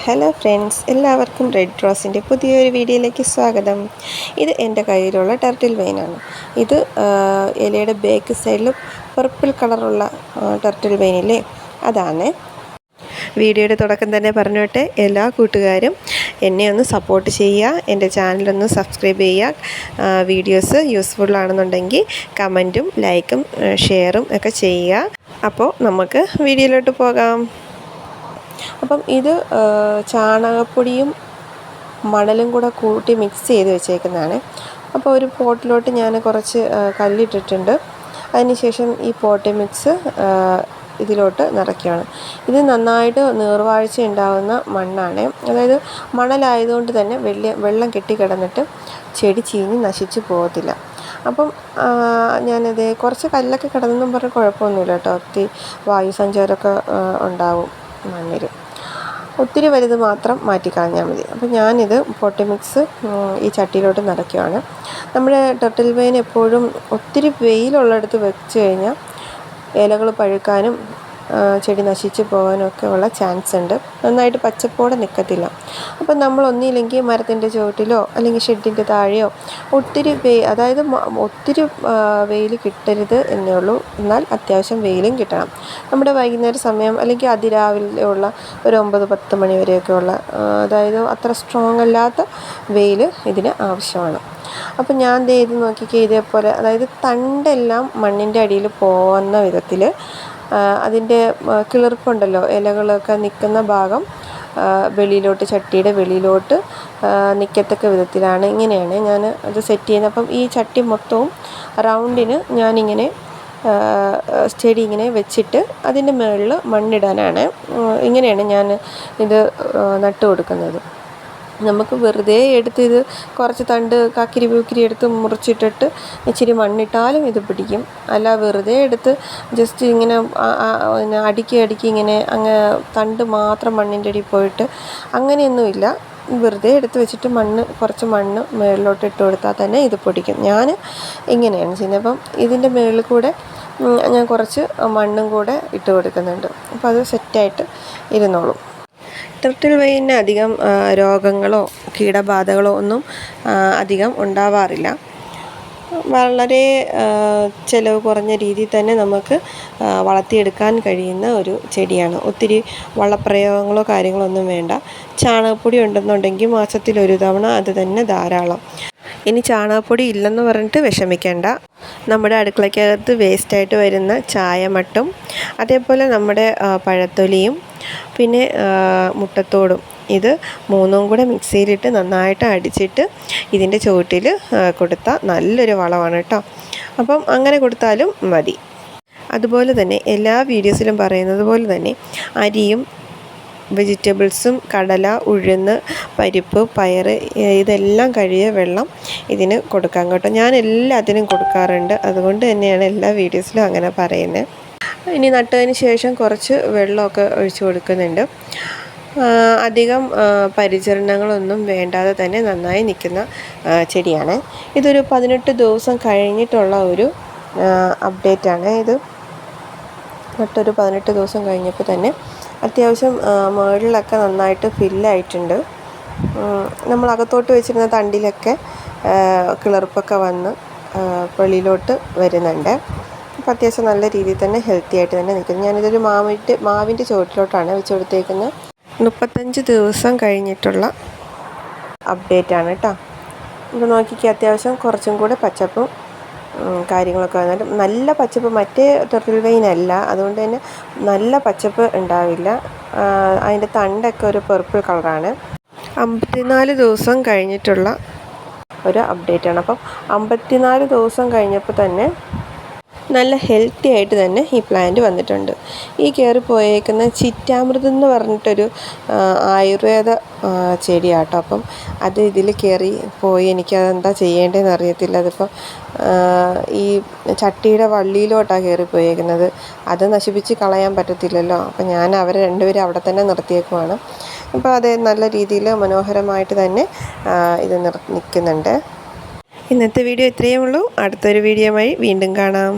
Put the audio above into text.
Hello friends, എല്ലാവർക്കും red റോസിൻ്റെ പുതിയൊരു വീഡിയോയിലേക്ക് സ്വാഗതം. ഇത് എൻ്റെ കയ്യിലുള്ള ടർട്ടിൽ വെയിനാണ്. ഇത് ഇലയുടെ ബാക്ക് സൈഡിൽ പർപ്പിൾ കളറുള്ള ടർട്ടിൽ വെയിനില്ലേ, അതാണ്. വീഡിയോയുടെ തുടക്കം തന്നെ പറഞ്ഞോട്ടെ, എല്ലാ കൂട്ടുകാരും എന്നെ ഒന്ന് സപ്പോർട്ട് ചെയ്യുക, എൻ്റെ ചാനലൊന്ന് സബ്സ്ക്രൈബ് ചെയ്യുക. വീഡിയോസ് യൂസ്ഫുൾ ആണെന്നുണ്ടെങ്കിൽ കമൻറ്റും ലൈക്കും ഷെയറും ഒക്കെ ചെയ്യുക. അപ്പോൾ നമുക്ക് വീഡിയോയിലോട്ട് പോകാം. അപ്പം ഇത് ചാണകപ്പൊടിയും മണലും കൂടെ കൂട്ടി മിക്സ് ചെയ്ത് വെച്ചേക്കുന്നതാണ്. അപ്പോൾ ഒരു പോട്ടിലോട്ട് ഞാൻ കുറച്ച് കല്ലിട്ടിട്ടുണ്ട്. അതിനുശേഷം ഈ പോട്ടി മിക്സ് ഇതിലോട്ട് നിറയ്ക്കുകയാണ്. ഇത് നന്നായിട്ട് നീർവാഴ്ച ഉണ്ടാകുന്ന മണ്ണാണ്. അതായത് മണലായതുകൊണ്ട് തന്നെ വെള്ളം കെട്ടിക്കിടന്നിട്ട് ചെടി ചീഞ്ഞ് നശിച്ചു പോകത്തില്ല. അപ്പം ഞാനത് കുറച്ച് കല്ലൊക്കെ കിടന്നെന്നും പറഞ്ഞ് കുഴപ്പമൊന്നുമില്ല കേട്ടോ. ഒത്തിരി വായു സഞ്ചാരമൊക്കെ ഉണ്ടാവും മണ്ണിൽ. ഒത്തിരി വലുത് മാത്രം മാറ്റിക്കളഞ്ഞാൽ മതി. അപ്പോൾ ഞാനിത് പോട്ടി മിക്സ് ഈ ചട്ടിയിലോട്ട് നിറയ്ക്കുകയാണ്. നമ്മുടെ ടർട്ടിൽ വെയിൻ എപ്പോഴും ഒത്തിരി വെയിലുള്ളിടത്ത് വെച്ച് കഴിഞ്ഞാൽ ഇലകൾ പഴുക്കാനും ചെടി നശിച്ചു പോകാനൊക്കെ ഉള്ള ചാൻസ് ഉണ്ട്. നന്നായിട്ട് പച്ചപ്പോടെ നിൽക്കത്തില്ല. അപ്പം നമ്മൾ ഒന്നില്ലെങ്കിൽ മരത്തിൻ്റെ ചുവട്ടിലോ അല്ലെങ്കിൽ ഷെഡിൻ്റെ താഴെയോ ഒത്തിരി അതായത് ഒത്തിരി വെയിൽ കിട്ടരുത് എന്നേ ഉള്ളൂ. എന്നാൽ അത്യാവശ്യം വെയിലും കിട്ടണം. നമ്മുടെ വൈകുന്നേര സമയം അല്ലെങ്കിൽ അതിരാവിലെ ഉള്ള ഒരു 9-10 മണി വരെയൊക്കെ ഉള്ള, അതായത് അത്ര സ്ട്രോങ് അല്ലാത്ത വെയിൽ ഇതിന് ആവശ്യമാണ്. അപ്പം ഞാൻ ഇത് നോക്കിക്കേ, ഇതേപോലെ അതായത് തണ്ടെല്ലാം മണ്ണിൻ്റെ അടിയിൽ പോകുന്ന വിധത്തിൽ അതിൻ്റെ കിളിർപ്പുണ്ടല്ലോ, ഇലകളൊക്കെ നിൽക്കുന്ന ഭാഗം വെളിയിലോട്ട്, ചട്ടിയുടെ വെളിയിലോട്ട് നിൽക്കത്തക്ക വിധത്തിലാണ്. ഇങ്ങനെയാണ് ഞാൻ അത് സെറ്റ് ചെയ്യുന്നത്. അപ്പം ഈ ചട്ടി മൊത്തവും റൗണ്ടിന് ഞാനിങ്ങനെ ചെടി ഇങ്ങനെ വെച്ചിട്ട് അതിൻ്റെ മുകളിൽ മണ്ണിടാനാണ്. ഇങ്ങനെയാണ് ഞാൻ ഇത് നട്ടു കൊടുക്കുന്നത്. നമുക്ക് വെറുതെ എടുത്ത് ഇത് കുറച്ച് തണ്ട് കക്കിരി പൂക്കിരി എടുത്ത് മുറിച്ചിട്ടിട്ട് ഇച്ചിരി മണ്ണിട്ടാലും ഇത് പിടിക്കും. അല്ല വെറുതെ എടുത്ത് ജസ്റ്റ് ഇങ്ങനെ അടുക്കി ഇങ്ങനെ തണ്ട് മാത്രം മണ്ണിൻ്റെ അടിയിൽ പോയിട്ട് അങ്ങനെയൊന്നുമില്ല. വെറുതെ എടുത്ത് വെച്ചിട്ട് കുറച്ച് മണ്ണ് മുകളിലോട്ട് ഇട്ട് കൊടുത്താൽ തന്നെ ഇത് പൊടിക്കും. ഞാൻ ഇങ്ങനെയാണ് ചെയ്യുന്നത്. അപ്പം ഇതിൻ്റെ മുകളിൽ കൂടെ ഞാൻ കുറച്ച് മണ്ണും കൂടെ ഇട്ട് കൊടുക്കുന്നുണ്ട്. അപ്പോൾ അത് സെറ്റായിട്ട് ഇരുന്നോളും. ടർട്ടിൽ വെയിന് അധികം രോഗങ്ങളോ കീടബാധകളോ ഒന്നും അധികം ഉണ്ടാവാറില്ല. വളരെ ചിലവ് കുറഞ്ഞ രീതിയിൽ തന്നെ നമുക്ക് വളർത്തിയെടുക്കാൻ കഴിയുന്ന ഒരു ചെടിയാണ്. ഒത്തിരി വളപ്രയോഗങ്ങളോ കാര്യങ്ങളോ ഒന്നും വേണ്ട. ചാണകപ്പൊടി ഉണ്ടെന്നുണ്ടെങ്കിൽ മാസത്തിലൊരു തവണ അത് തന്നെ ധാരാളം. ഇനി ചാണകപ്പൊടി ഇല്ലെന്ന് പറഞ്ഞിട്ട് വിഷമിക്കേണ്ട. നമ്മുടെ അടുക്കളയ്ക്കകത്ത് വേസ്റ്റായിട്ട് വരുന്ന ചായമട്ടും അതേപോലെ നമ്മുടെ പഴത്തൊലിയും പിന്നെ മുട്ടത്തോടും, ഇത് മൂന്നും കൂടെ മിക്സിയിലിട്ട് നന്നായിട്ട് അടിച്ചിട്ട് ഇതിൻ്റെ ചുവട്ടിൽ കൊടുത്താൽ നല്ലൊരു വളമാണ് കേട്ടോ. അപ്പം അങ്ങനെ കൊടുത്താലും മതി. അതുപോലെ തന്നെ എല്ലാ വീഡിയോസിലും പറയുന്നത് പോലെ തന്നെ അരിയും വെജിറ്റബിൾസും കടല, ഉഴുന്ന്, പരിപ്പ്, പയർ ഇതെല്ലാം കഴുകിയ വെള്ളം ഇതിന് കൊടുക്കാം കേട്ടോ. ഞാൻ എല്ലാത്തിനും കൊടുക്കാറുണ്ട്. അതുകൊണ്ട് തന്നെയാണ് എല്ലാ വീഡിയോസിലും അങ്ങനെ പറയുന്നത്. ഇനി നട്ടതിന് ശേഷം കുറച്ച് വെള്ളമൊക്കെ ഒഴിച്ചു കൊടുക്കുന്നുണ്ട്. അധികം പരിചരണങ്ങളൊന്നും വേണ്ടാതെ തന്നെ നന്നായി നിൽക്കുന്ന ചെടിയാണ്. ഇതൊരു 18 ദിവസം കഴിഞ്ഞിട്ടുള്ള ഒരു അപ്ഡേറ്റാണ്. ഇത് നട്ടൊരു 18 ദിവസം കഴിഞ്ഞപ്പോൾ തന്നെ അത്യാവശ്യം മുകളിലൊക്കെ നന്നായിട്ട് ഫില്ലായിട്ടുണ്ട്. നമ്മൾ അകത്തോട്ട് വെച്ചിരുന്ന തണ്ടിലൊക്കെ കിളിർപ്പൊക്കെ വന്ന് വെളിയിലോട്ട് വരുന്നുണ്ട്. അപ്പോൾ അത്യാവശ്യം നല്ല രീതിയിൽ തന്നെ ഹെൽത്തി ആയിട്ട് തന്നെ നിൽക്കുന്നു. ഞാനിതൊരു മാവിൻ്റെ ചുവട്ടിലോട്ടാണ് വെച്ച് കൊടുത്തേക്കുന്നത്. 35 ദിവസം കഴിഞ്ഞിട്ടുള്ള അപ്ഡേറ്റാണ് കേട്ടോ. ഇപ്പോൾ നോക്കിക്കുക, അത്യാവശ്യം കുറച്ചും കൂടെ പച്ചപ്പും കാര്യങ്ങളൊക്കെ വന്നിട്ട് നല്ല പച്ചപ്പ്. മറ്റേ ടർട്ടിൽ വെയിൻ അല്ല, അതുകൊണ്ട് തന്നെ നല്ല പച്ചപ്പ് ഉണ്ടാവില്ല. അതിൻ്റെ തണ്ടൊക്കെ ഒരു പർപ്പിൾ കളറാണ്. 54 ദിവസം കഴിഞ്ഞിട്ടുള്ള ഒരു അപ്ഡേറ്റാണ്. അപ്പം 54 ദിവസം കഴിഞ്ഞപ്പോൾ തന്നെ നല്ല ഹെൽത്തി ആയിട്ട് തന്നെ ഈ പ്ലാന്റ് വന്നിട്ടുണ്ട്. ഈ കയറിപ്പോയേക്കുന്ന ചിറ്റാമൃതം എന്ന് പറഞ്ഞിട്ടൊരു ആയുർവേദ ചെടിയാട്ടോ. അപ്പം അത് ഇതിൽ കയറി പോയി. എനിക്കതെന്താ ചെയ്യേണ്ടതെന്ന് അറിയത്തില്ല. അതിപ്പോൾ ഈ ചട്ടിയുടെ വള്ളിയിലോട്ടാണ് കയറിപ്പോയേക്കുന്നത്. അത് നശിപ്പിച്ച് കളയാൻ പറ്റത്തില്ലല്ലോ. അപ്പം ഞാൻ അവരെ രണ്ടുപേരും അവിടെ തന്നെ നിർത്തിയേക്കുവാണ്. അപ്പോൾ അത് നല്ല രീതിയിൽ മനോഹരമായിട്ട് തന്നെ ഇത് നിൽക്കുന്നുണ്ട്. ഇന്നത്തെ വീഡിയോ ഇത്രയേ ഉള്ളൂ. അടുത്തൊരു വീഡിയോയുമായി വീണ്ടും കാണാം.